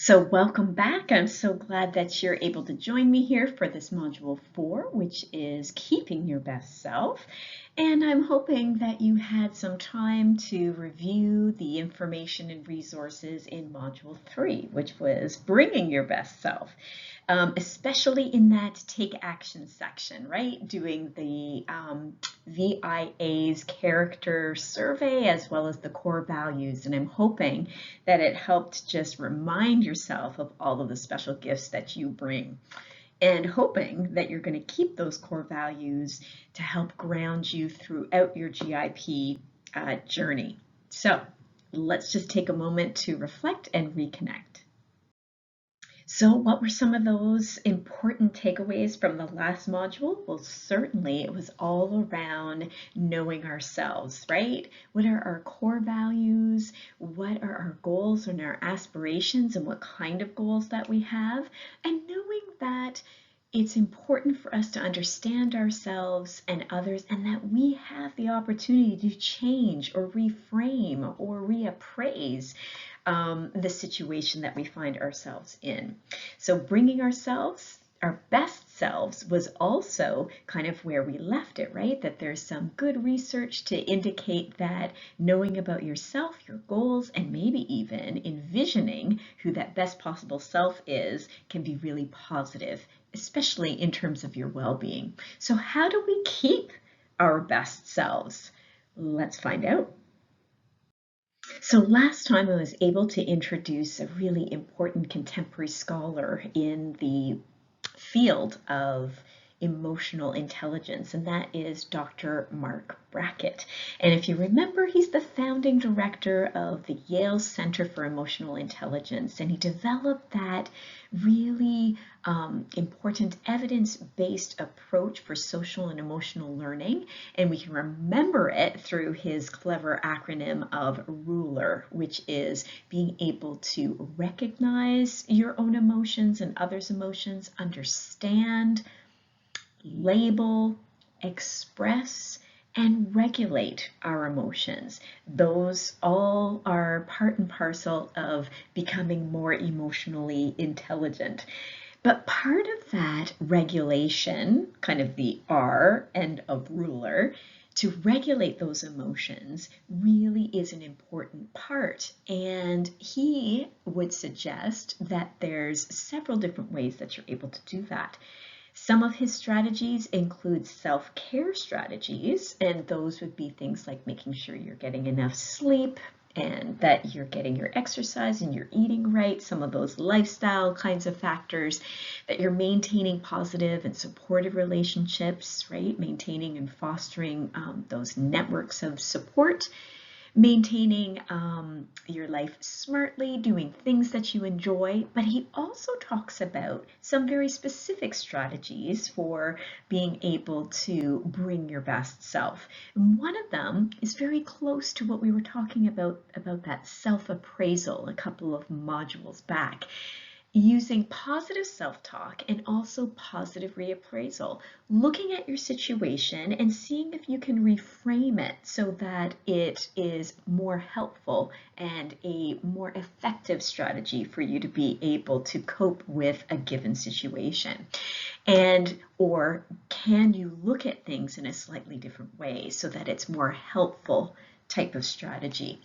So welcome back. I'm so glad that you're able to join me here for this module 4, which is keeping your best self. And I'm hoping that you had some time to review the information and resources in module 3, which was bringing your best self. Especially in that take action section, right? Doing the VIA's character survey as well as the core values. And I'm hoping that it helped just remind yourself of all of the special gifts that you bring, and hoping that you're going to keep those core values to help ground you throughout your GIP journey. So let's just take a moment to reflect and reconnect. So what were some of those important takeaways from the last module? Well, certainly it was all around knowing ourselves, right? What are our core values? What are our goals and our aspirations, and what kind of goals that we have? And knowing that it's important for us to understand ourselves and others, and that we have the opportunity to change or reframe or reappraise the situation that we find ourselves in. So bringing ourselves, our best selves, was also kind of where we left it, right? That there's some good research to indicate that knowing about yourself, your goals, and maybe even envisioning who that best possible self is can be really positive, especially in terms of your well-being. So how do we keep our best selves? Let's find out. So last time I was able to introduce a really important contemporary scholar in the field of emotional intelligence, and that is Dr. Mark Brackett. And if you remember, he's the founding director of the Yale Center for Emotional Intelligence, and he developed that really important evidence-based approach for social and emotional learning. And we can remember it through his clever acronym of RULER, which is being able to recognize your own emotions and others' emotions, understand, label, express, and regulate our emotions. Those all are part and parcel of becoming more emotionally intelligent. But part of that regulation, kind of the R end of ruler, to regulate those emotions really is an important part. And he would suggest that there's several different ways that you're able to do that. Some of his strategies include self-care strategies, and those would be things like making sure you're getting enough sleep and that you're getting your exercise and you're eating right, some of those lifestyle kinds of factors, that you're maintaining positive and supportive relationships, right? Maintaining and fostering those networks of support, maintaining your life smartly, doing things that you enjoy. But he also talks about some very specific strategies for being able to bring your best self. And one of them is very close to what we were talking about that self-appraisal a couple of modules back. Using positive self-talk and also positive reappraisal, looking at your situation and seeing if you can reframe it so that it is more helpful and a more effective strategy for you to be able to cope with a given situation. And or can you look at things in a slightly different way so that it's more helpful type of strategy?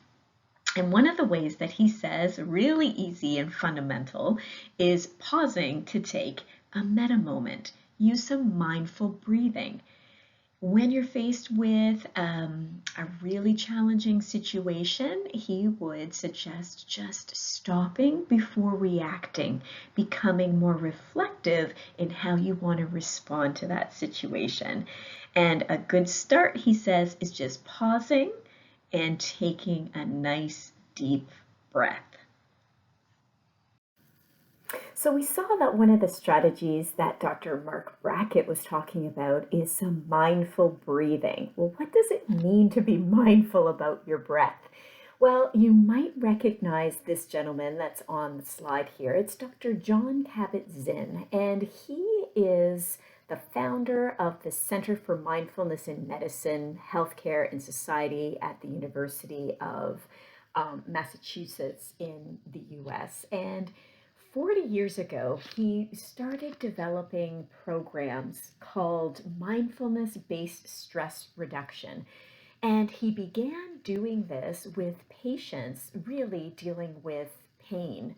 And one of the ways that he says, really easy and fundamental, is pausing to take a meta moment. Use some mindful breathing. When you're faced with a really challenging situation, he would suggest just stopping before reacting, becoming more reflective in how you want to respond to that situation. And a good start, he says, is just pausing and taking a nice deep breath. So we saw that one of the strategies that Dr. Mark Brackett was talking about is some mindful breathing. Well, what does it mean to be mindful about your breath? Well, you might recognize this gentleman that's on the slide here. It's Dr. Jon Kabat-Zinn, and he is the founder of the Center for Mindfulness in Medicine, Healthcare, and Society at the University of Massachusetts in the US. And 40 years ago, he started developing programs called mindfulness-based stress reduction. And he began doing this with patients really dealing with pain.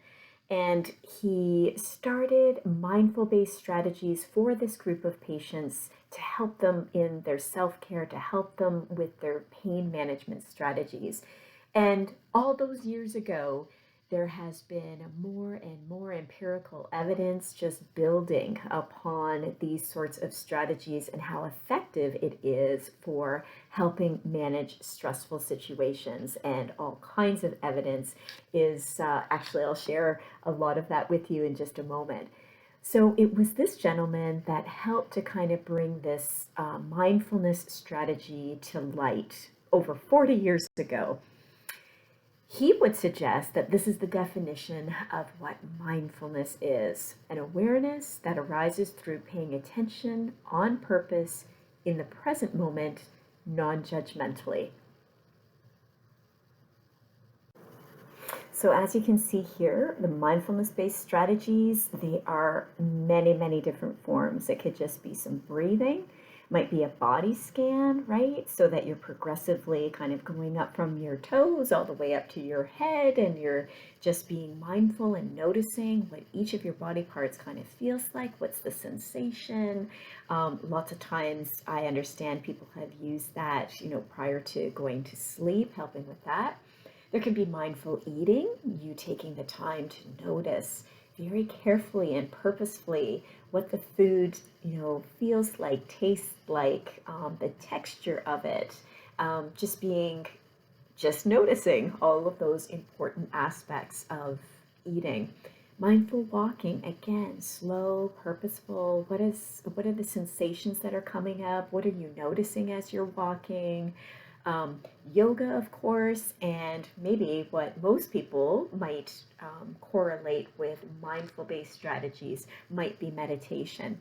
And he started mindful based strategies for this group of patients to help them in their self care, to help them with their pain management strategies. And all those years ago, there has been more and more empirical evidence just building upon these sorts of strategies and how effective it is for helping manage stressful situations. And all kinds of evidence is actually, I'll share a lot of that with you in just a moment. So it was this gentleman that helped to kind of bring this mindfulness strategy to light over 40 years ago. He would suggest that this is the definition of what mindfulness is: an awareness that arises through paying attention on purpose in the present moment, non judgmentally. So, as you can see here, the mindfulness based strategies, they are many, many different forms. It could just be some breathing, might be a body scan, right? So that you're progressively kind of going up from your toes all the way up to your head, and you're just being mindful and noticing what each of your body parts kind of feels like. What's the sensation? Lots of times I understand people have used that, prior to going to sleep, helping with that. There can be mindful eating, you taking the time to notice very carefully and purposefully what the food, feels like, tastes like, the texture of it, just noticing all of those important aspects of eating. Mindful walking, again, slow, purposeful. What are the sensations that are coming up? What are you noticing as you're walking? Yoga, of course, and maybe what most people might correlate with mindful-based strategies might be meditation.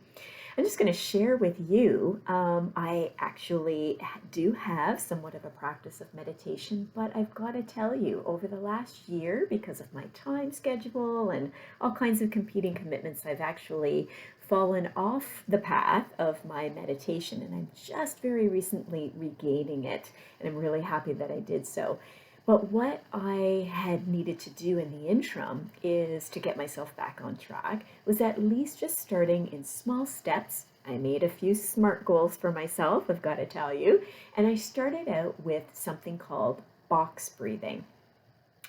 I'm just going to share with you, I actually do have somewhat of a practice of meditation, but I've got to tell you, over the last year, because of my time schedule and all kinds of competing commitments, I've actually fallen off the path of my meditation, and I'm just very recently regaining it, and I'm really happy that I did so. But what I had needed to do in the interim is to get myself back on track, was at least just starting in small steps. I made a few SMART goals for myself, I've got to tell you, and I started out with something called box breathing.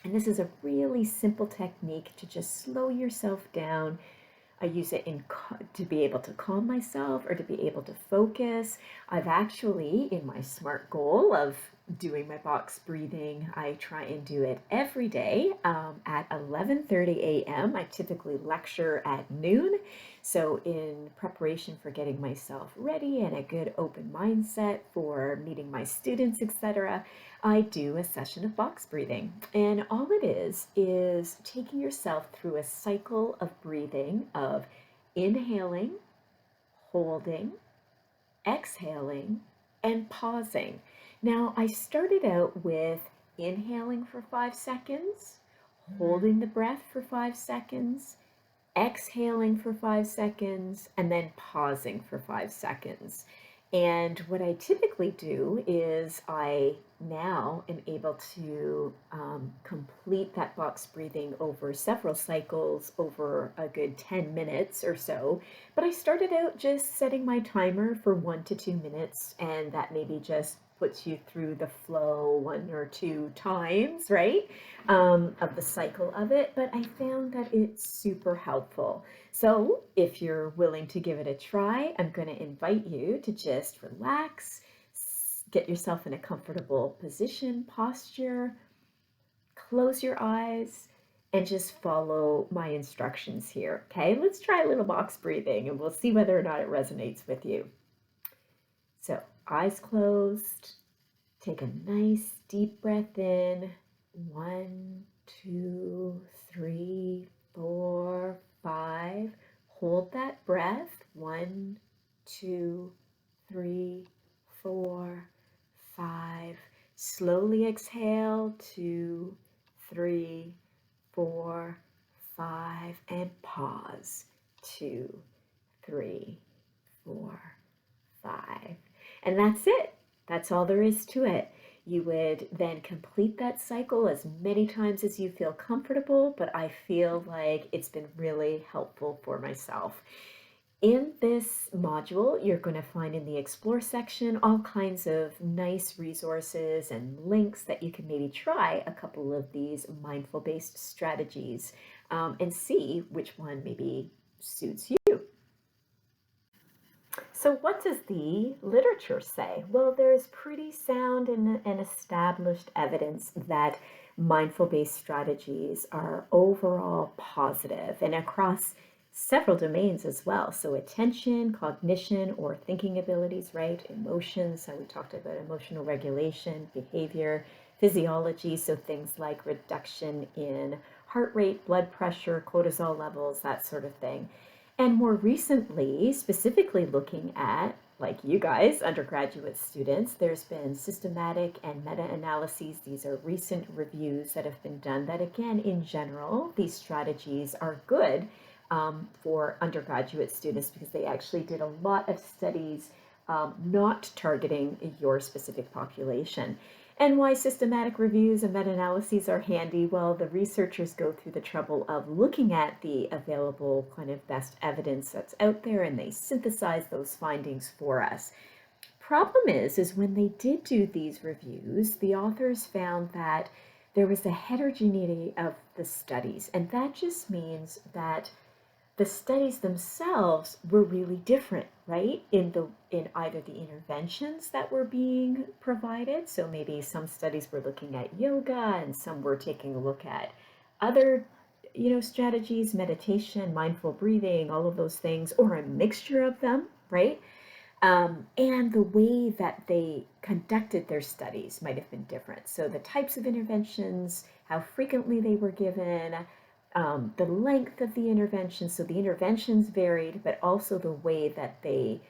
And this is a really simple technique to just slow yourself down. I use it to be able to calm myself or to be able to focus. I've actually, in my SMART goal of doing my box breathing, I try and do it every day at 11:30 a.m. I typically lecture at noon. So in preparation for getting myself ready and a good open mindset for meeting my students, etc., I do a session of box breathing. And all it is taking yourself through a cycle of breathing, of inhaling, holding, exhaling, and pausing. Now, I started out with inhaling for 5 seconds, holding the breath for 5 seconds, exhaling for 5 seconds, and then pausing for 5 seconds. And what I typically do is I now am able to complete that box breathing over several cycles, over a good 10 minutes or so. But I started out just setting my timer for 1 to 2 minutes, and that maybe just puts you through the flow 1 or 2 times, right, of the cycle of it. But I found that it's super helpful. So if you're willing to give it a try, I'm going to invite you to just relax, get yourself in a comfortable position, posture, close your eyes, and just follow my instructions here. Okay, let's try a little box breathing and we'll see whether or not it resonates with you. So eyes closed, take a nice deep breath in. 1, 2, 3, 4, 5. Hold that breath. 1, 2, 3, 4, 5. Slowly exhale. 2, 3, 4, 5, and pause. 2, 3, 4, 5. And that's it. That's all there is to it. You would then complete that cycle as many times as you feel comfortable, but I feel like it's been really helpful for myself. In this module, you're going to find in the Explore section all kinds of nice resources and links that you can maybe try a couple of these mindful-based strategies and see which one maybe suits you. So what does the literature say? Well, there's pretty sound and established evidence that mindful-based strategies are overall positive and across several domains as well. So attention, cognition, or thinking abilities, right? Emotions, so we talked about emotional regulation, behavior, physiology, so things like reduction in heart rate, blood pressure, cortisol levels, that sort of thing. And more recently, specifically looking at, like you guys, undergraduate students, there's been systematic and meta-analyses. These are recent reviews that have been done that, again, in general, these strategies are good for undergraduate students because they actually did a lot of studies not targeting your specific population. And why systematic reviews and meta-analyses are handy? Well, the researchers go through the trouble of looking at the available kind of best evidence that's out there, and they synthesize those findings for us. Problem is when they did do these reviews, the authors found that there was a heterogeneity of the studies, and that just means that the studies themselves were really different, right? In either the interventions that were being provided. So maybe some studies were looking at yoga and some were taking a look at other, strategies, meditation, mindful breathing, all of those things, or a mixture of them, right? And the way that they conducted their studies might have been different. So the types of interventions, how frequently they were given, the length of the intervention. So the interventions varied, but also the way that they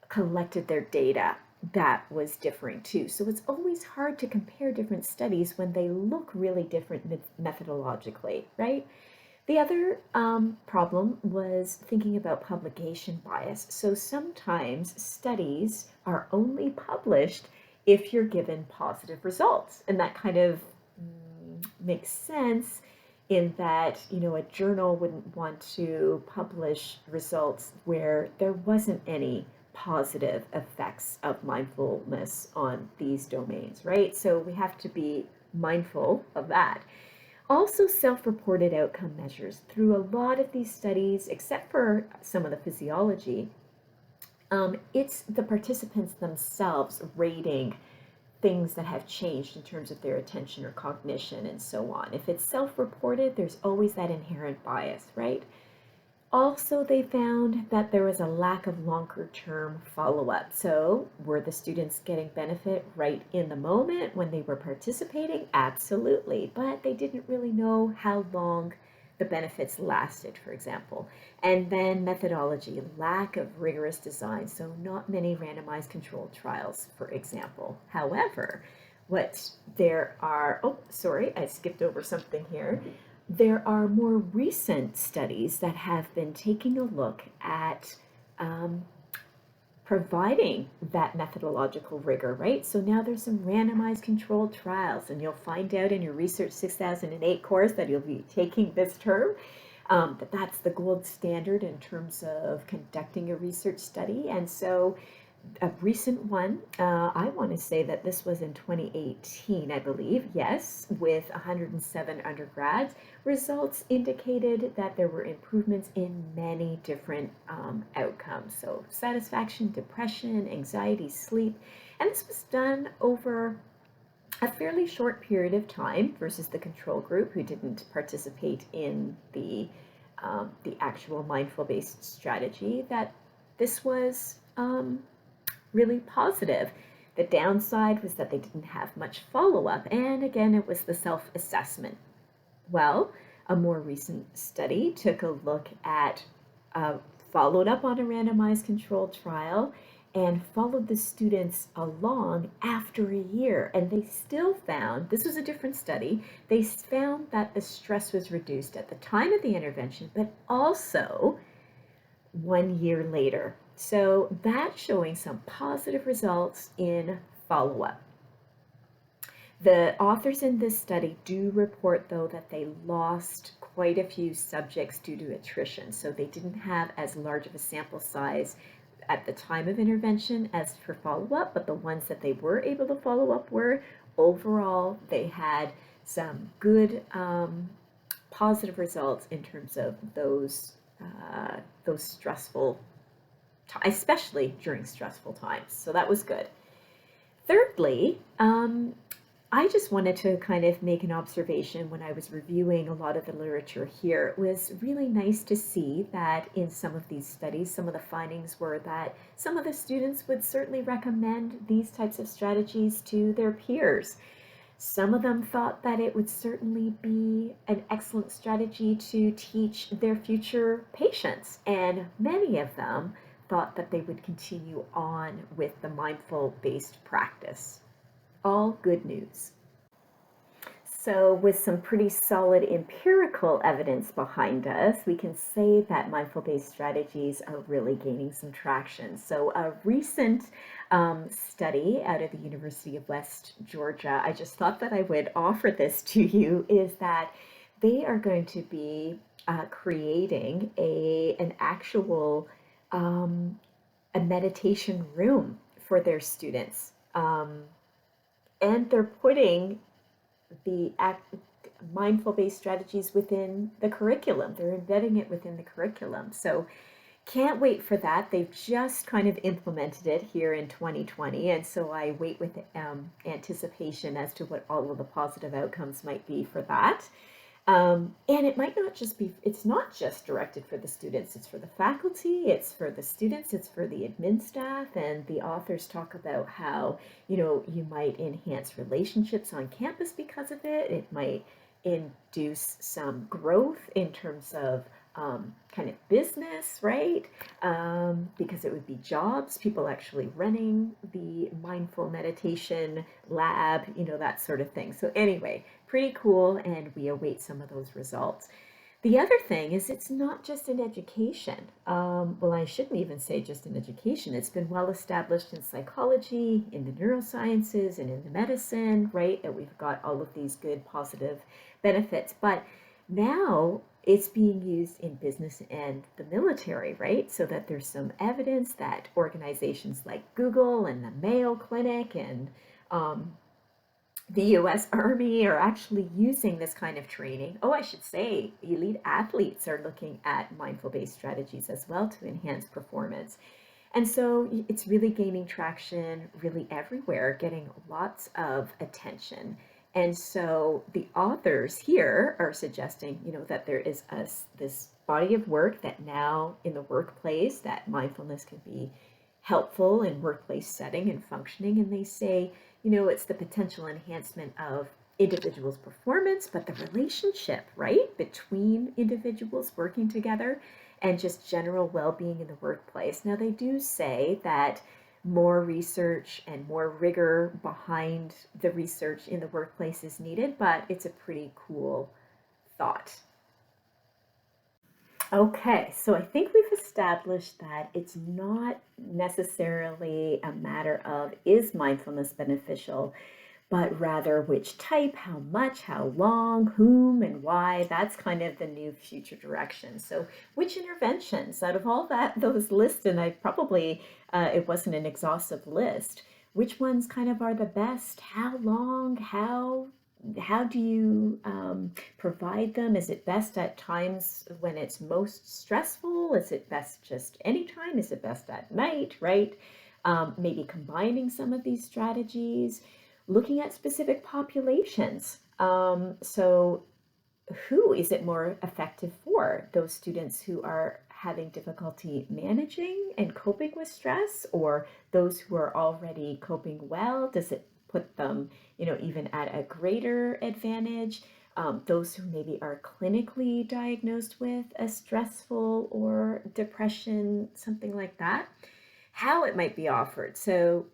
collected their data, that was differing too. So it's always hard to compare different studies when they look really different methodologically, right? The other problem was thinking about publication bias. So sometimes studies are only published if you're given positive results, and that kind of makes sense in that, a journal wouldn't want to publish results where there wasn't any positive effects of mindfulness on these domains, right? So we have to be mindful of that. Also, self-reported outcome measures. Through a lot of these studies, except for some of the physiology, it's the participants themselves rating things that have changed in terms of their attention or cognition and so on. If it's self-reported, there's always that inherent bias, right? Also, they found that there was a lack of longer-term follow-up. So were the students getting benefit right in the moment when they were participating? Absolutely, but they didn't really know how long the benefits lasted, for example. And then methodology, lack of rigorous design, so not many randomized controlled trials, for example. However, I skipped over something here. There are more recent studies that have been taking a look at providing that methodological rigor, right? So now there's some randomized controlled trials, and you'll find out in your Research 6008 course that you'll be taking this term, that that's the gold standard in terms of conducting a research study. And so a recent one, I want to say that this was in 2018, I believe, yes, with 107 undergrads. Results indicated that there were improvements in many different outcomes. So satisfaction, depression, anxiety, sleep. And this was done over a fairly short period of time versus the control group who didn't participate in the actual mindful-based strategy, that this was really positive. The downside was that they didn't have much follow-up, and again, it was the self-assessment. Well, a more recent study took a look at followed up on a randomized controlled trial, and followed the students along after a year. And they still found, this was a different study, they found that the stress was reduced at the time of the intervention, but also 1 year later. So that's showing some positive results in follow-up. The authors in this study do report, though, that they lost quite a few subjects due to attrition. So they didn't have as large of a sample size at the time of intervention as for follow-up, but the ones that they were able to follow up were, overall, they had some good positive results in terms of those stressful, especially during stressful times. So that was good. Thirdly, I just wanted to kind of make an observation when I was reviewing a lot of the literature here. It was really nice to see that in some of these studies, some of the findings were that some of the students would certainly recommend these types of strategies to their peers. Some of them thought that it would certainly be an excellent strategy to teach their future patients, and many of them thought that they would continue on with the mindful-based practice. All good news. So with some pretty solid empirical evidence behind us, we can say that mindful-based strategies are really gaining some traction. So a recent study out of the University of West Georgia, I just thought that I would offer this to you, is that they are going to be creating an actual a meditation room for their students. And they're putting the mindful-based strategies within the curriculum. They're embedding it within the curriculum. So can't wait for that. They've just kind of implemented it here in 2020. And so I wait with anticipation as to what all of the positive outcomes might be for that. And it might not just be, it's not just directed for the students, it's for the faculty, it's for the students, it's for the admin staff, and the authors talk about how, you might enhance relationships on campus because of it. It might induce some growth in terms of kind of business, right? Because it would be jobs, people actually running the mindful meditation lab, that sort of thing. So anyway, pretty cool, and we await some of those results. The other thing is it's not just in education. Well, I shouldn't even say just in education. It's been well established in psychology, in the neurosciences, and in the medicine, right? That we've got all of these good positive benefits. But now it's being used in business and the military, right? So that there's some evidence that organizations like Google and the Mayo Clinic and the US Army are actually using this kind of training. Oh, I should say, elite athletes are looking at mindful-based strategies as well to enhance performance. And so it's really gaining traction really everywhere, getting lots of attention. And so the authors here are suggesting, that there is this body of work that now in the workplace, that mindfulness can be helpful in workplace setting and functioning. And they say, it's the potential enhancement of individuals' performance, but the relationship, right, between individuals working together and just general well-being in the workplace. Now, they do say that more research and more rigor behind the research in the workplace is needed, but it's a pretty cool thought. Okay, so I think we've established that it's not necessarily a matter of is mindfulness beneficial, but rather which type, how much, how long, whom, and why. That's kind of the new future direction. So which interventions out of all those lists, and I probably, it wasn't an exhaustive list, which ones kind of are the best? How long? How do you provide them? Is it best at times when it's most stressful? Is it best just anytime? Is it best at night, right? Maybe combining some of these strategies, looking at specific populations. So who is it more effective for? Those students who are having difficulty managing and coping with stress, or those who are already coping well? Does it put them, even at a greater advantage? Those who maybe are clinically diagnosed with a stressful or depression, something like that. how it might be offered. So,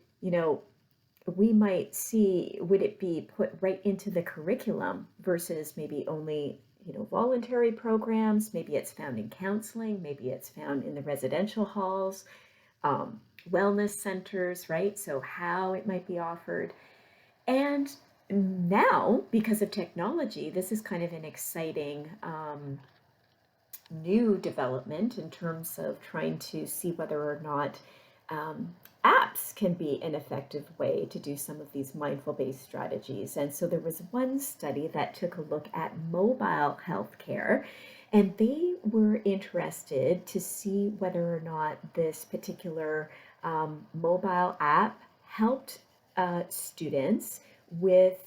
we might see, would it be put right into the curriculum versus maybe only, voluntary programs? Maybe it's found in counseling, maybe it's found in the residential halls, um, wellness centers, right? So, how it might be offered. And now, because of technology, this is kind of an exciting new development in terms of trying to see whether or not um, apps can be an effective way to do some of these mindful based strategies. And so there was one study that took a look at mobile healthcare, and they were interested to see whether or not this particular mobile app helped students with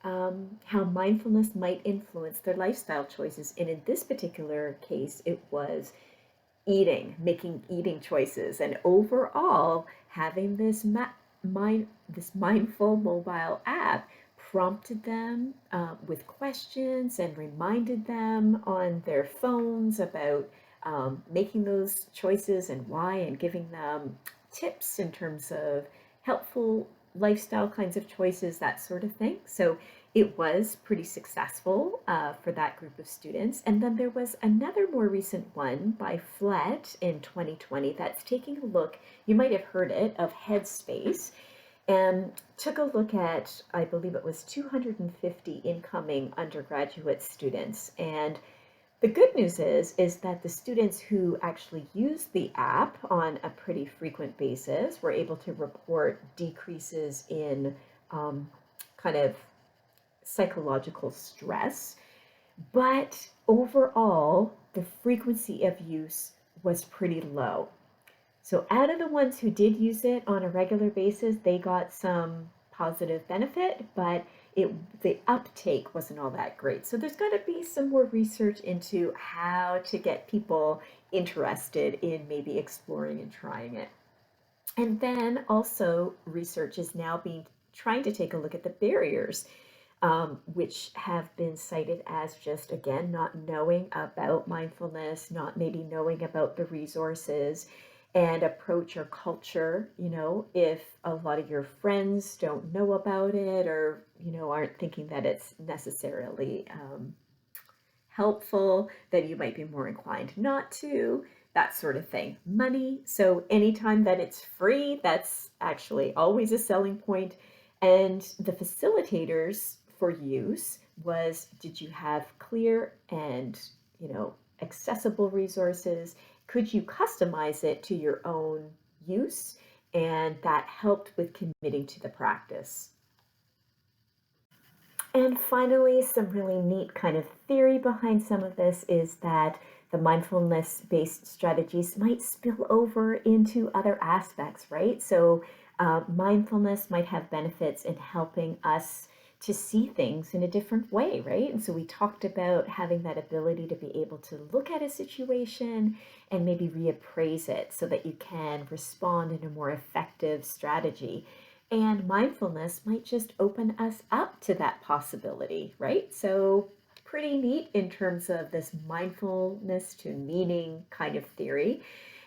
how mindfulness might influence their lifestyle choices. And in this particular case, it was making eating choices, and overall having this mindful mobile app prompted them with questions and reminded them on their phones about making those choices and why, and giving them tips in terms of helpful lifestyle kinds of choices, that sort of thing. So it was pretty successful for that group of students. And then there was another more recent one by Flett in 2020 that's taking a look, you might have heard it, of Headspace, and took a look at, I believe it was 250 incoming undergraduate students. And the good news is that the students who actually used the app on a pretty frequent basis were able to report decreases in kind of psychological stress, but overall, the frequency of use was pretty low. So out of the ones who did use it on a regular basis, they got some positive benefit, but the uptake wasn't all that great. So there's got to be some more research into how to get people interested in maybe exploring and trying it. And then also research is now being trying to take a look at the barriers, which have been cited as just, again, not knowing about mindfulness, not maybe knowing about the resources and approach or culture. If a lot of your friends don't know about it, or, aren't thinking that it's necessarily helpful, then you might be more inclined not to, that sort of thing. Money, so anytime that it's free, that's actually always a selling point. And the facilitators for use was, did you have clear and, accessible resources? Could you customize it to your own use? And that helped with committing to the practice. And finally, some really neat kind of theory behind some of this is that the mindfulness based strategies might spill over into other aspects, right? So, mindfulness might have benefits in helping us to see things in a different way, right? And so, we talked about having that ability to be able to look at a situation and maybe reappraise it so that you can respond in a more effective strategy. And mindfulness might just open us up to that possibility, right? So, pretty neat in terms of this mindfulness to meaning kind of theory.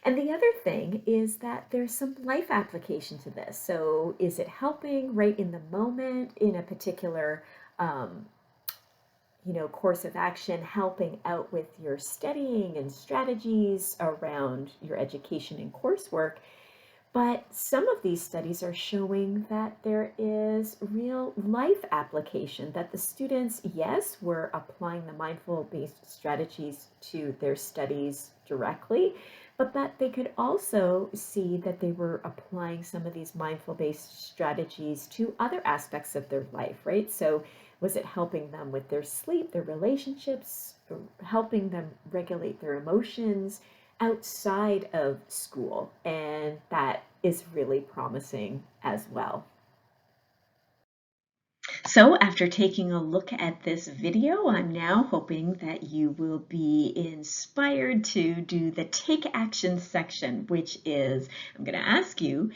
And the other thing is that there's some life application to this. So, is it helping right in the moment in a particular course of action, helping out with your studying and strategies around your education and coursework? But some of these studies are showing that there is real life application, that the students, yes, were applying the mindful based strategies to their studies directly, but that they could also see that they were applying some of these mindful based strategies to other aspects of their life, right? So was it helping them with their sleep, their relationships, helping them regulate their emotions outside of school? And that is really promising as well. So after taking a look at this video, I'm now hoping that you will be inspired to do the take action section, which is, I'm going to ask you,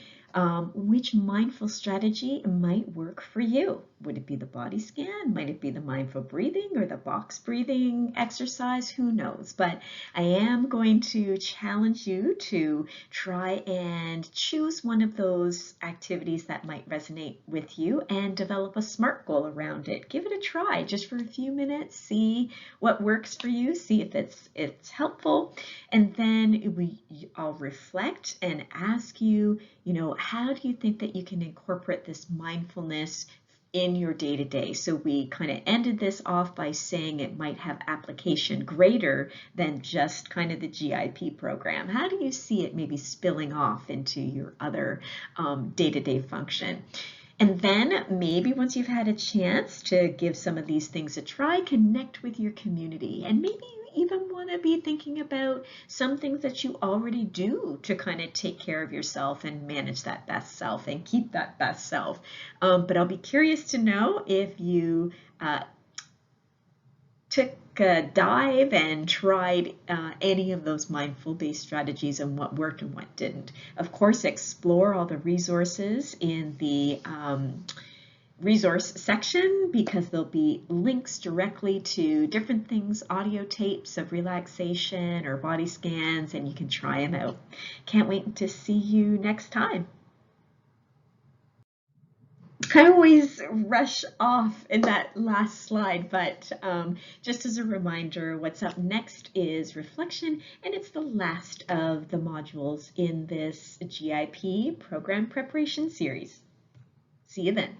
which mindful strategy might work for you? Would it be the body scan? Might it be the mindful breathing or the box breathing exercise? Who knows? But I am going to challenge you to try and choose one of those activities that might resonate with you and develop a SMART goal around it. Give it a try just for a few minutes, see what works for you, see if it's helpful, and then I'll reflect and ask you, how do you think that you can incorporate this mindfulness in your day-to-day? So we kind of ended this off by saying it might have application greater than just kind of the GIP program. How do you see it maybe spilling off into your other day-to-day function? And then maybe once you've had a chance to give some of these things a try, connect with your community. And maybe you even want to be thinking about some things that you already do to kind of take care of yourself and manage that best self and keep that best self. But I'll be curious to know if you took a dive and tried any of those mindful-based strategies and what worked and what didn't. Of course, explore all the resources in the resource section because there'll be links directly to different things, audio tapes of relaxation or body scans, and you can try them out. Can't wait to see you next time. I always rush off in that last slide, but just as a reminder, what's up next is reflection, and it's the last of the modules in this GIP program preparation series. See you then.